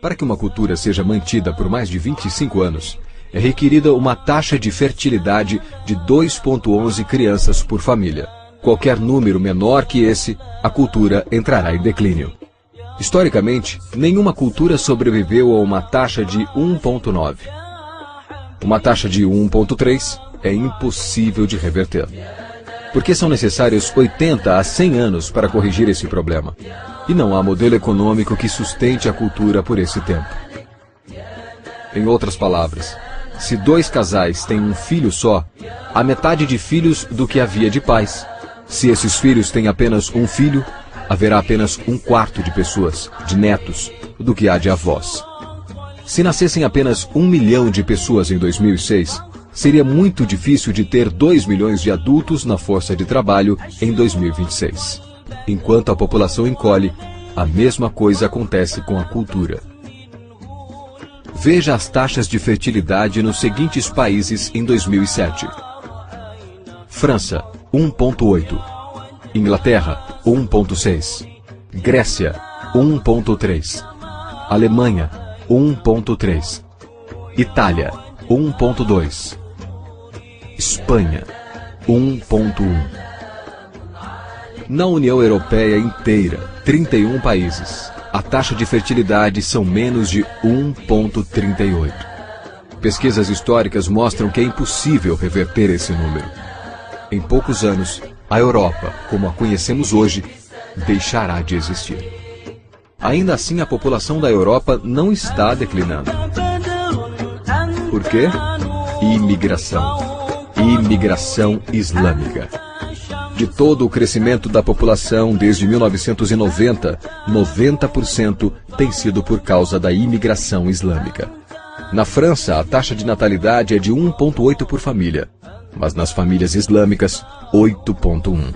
Para que uma cultura seja mantida por mais de 25 anos, é requerida uma taxa de fertilidade de 2,11 crianças por família. Qualquer número menor que esse, a cultura entrará em declínio. Historicamente, nenhuma cultura sobreviveu a uma taxa de 1,9. Uma taxa de 1,3 é impossível de reverter. Porque são necessários 80 a 100 anos para corrigir esse problema. E não há modelo econômico que sustente a cultura por esse tempo. Em outras palavras, se 2 casais têm um filho só, há metade de filhos do que havia de pais. Se esses filhos têm apenas um filho, haverá apenas 1/4 de pessoas, de netos, do que há de avós. Se nascessem apenas 1 milhão de pessoas em 2006, seria muito difícil de ter 2 milhões de adultos na força de trabalho em 2026. Enquanto a população encolhe, a mesma coisa acontece com a cultura. Veja as taxas de fertilidade nos seguintes países em 2007. França, 1,8. Inglaterra, 1,6. Grécia, 1,3. Alemanha, 1,3. Itália, 1,2. Espanha, 1,1. Na União Europeia inteira, 31 países, a taxa de fertilidade são menos de 1,38. Pesquisas históricas mostram que é impossível reverter esse número. Em poucos anos, a Europa, como a conhecemos hoje, deixará de existir. Ainda assim, a população da Europa não está declinando. Por quê? Imigração. Imigração islâmica. De todo o crescimento da população desde 1990, 90% tem sido por causa da imigração islâmica. Na França, a taxa de natalidade é de 1,8 por família, mas nas famílias islâmicas, 8,1.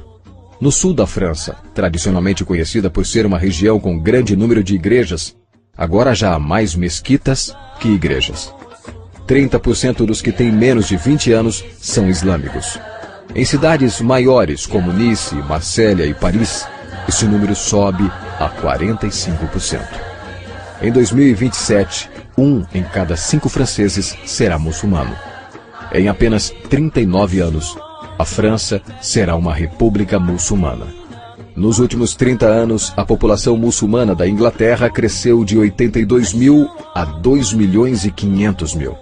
No sul da França, tradicionalmente conhecida por ser uma região com grande número de igrejas, agora já há mais mesquitas que igrejas. 30% dos que têm menos de 20 anos são islâmicos. Em cidades maiores como Nice, Marsella e Paris, esse número sobe a 45%. Em 2027, 1 em cada 5 franceses será muçulmano. Em apenas 39 anos, a França será uma república muçulmana. Nos últimos 30 anos, a população muçulmana da Inglaterra cresceu de 82 mil a 2 milhões e 500 mil.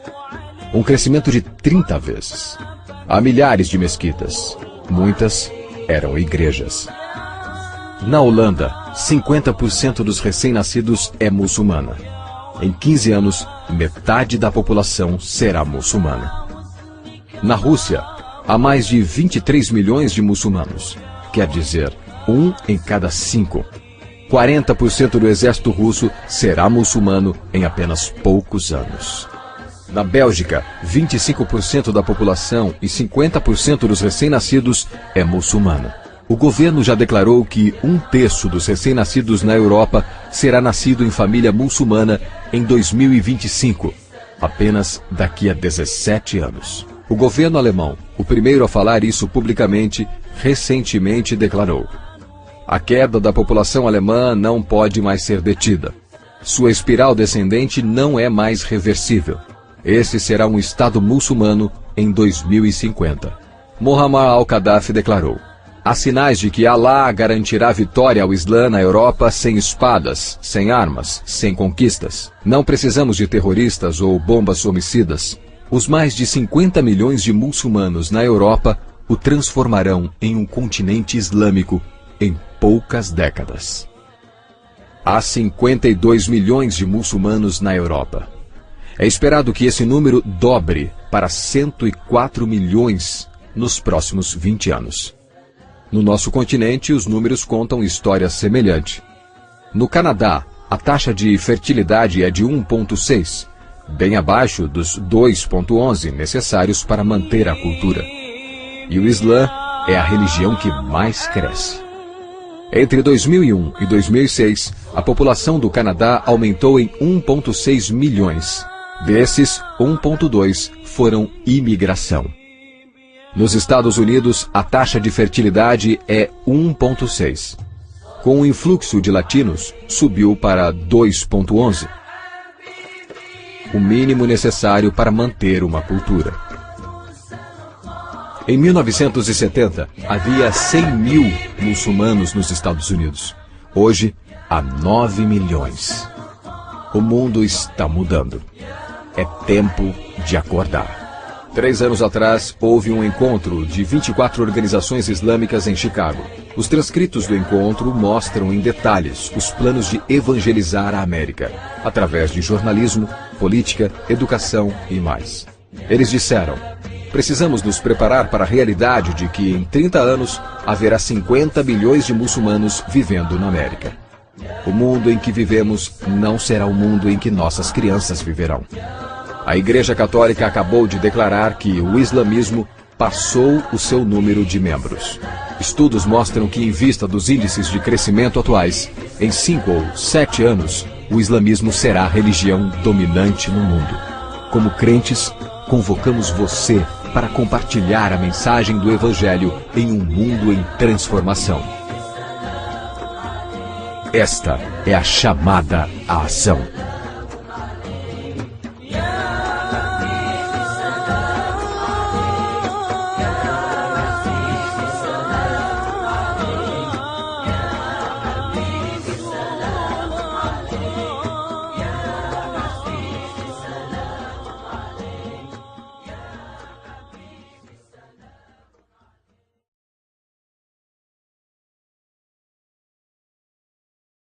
Um crescimento de 30 vezes. Há milhares de mesquitas. Muitas eram igrejas. Na Holanda, 50% dos recém-nascidos é muçulmana. Em 15 anos, metade da população será muçulmana. Na Rússia, há mais de 23 milhões de muçulmanos. Quer dizer, 1 em cada 5. 40% do exército russo será muçulmano em apenas poucos anos. Na Bélgica, 25% da população e 50% dos recém-nascidos é muçulmana. O governo já declarou que 1/3 dos recém-nascidos na Europa será nascido em família muçulmana em 2025, apenas daqui a 17 anos. O governo alemão, o primeiro a falar isso publicamente, recentemente declarou: a queda da população alemã não pode mais ser detida. Sua espiral descendente não é mais reversível. Esse será um Estado muçulmano em 2050. Muammar al-Gaddafi declarou: há sinais de que Alá garantirá vitória ao Islã na Europa sem espadas, sem armas, sem conquistas. Não precisamos de terroristas ou bombas homicidas. Os mais de 50 milhões de muçulmanos na Europa o transformarão em um continente islâmico em poucas décadas. Há 52 milhões de muçulmanos na Europa. É esperado que esse número dobre para 104 milhões nos próximos 20 anos. No nosso continente, os números contam história semelhante. No Canadá, a taxa de fertilidade é de 1,6, bem abaixo dos 2,11 necessários para manter a cultura. E o Islã é a religião que mais cresce. Entre 2001 e 2006, a população do Canadá aumentou em 1,6 milhões. Desses, 1,2 foram imigração. Nos Estados Unidos, a taxa de fertilidade é 1,6. Com o influxo de latinos, subiu para 2,11. o mínimo necessário para manter uma cultura. Em 1970, havia 100 mil muçulmanos nos Estados Unidos. Hoje, há 9 milhões. O mundo está mudando. É tempo de acordar. 3 anos atrás, houve um encontro de 24 organizações islâmicas em Chicago. Os transcritos do encontro mostram em detalhes os planos de evangelizar a América, através de jornalismo, política, educação e mais. Eles disseram: precisamos nos preparar para a realidade de que em 30 anos haverá 50 bilhões de muçulmanos vivendo na América. O mundo em que vivemos não será o mundo em que nossas crianças viverão. A Igreja Católica acabou de declarar que o islamismo passou o seu número de membros. Estudos mostram que, em vista dos índices de crescimento atuais, em 5 ou 7 anos, o islamismo será a religião dominante no mundo. Como crentes, convocamos você para compartilhar a mensagem do Evangelho em um mundo em transformação. Esta é a chamada à ação.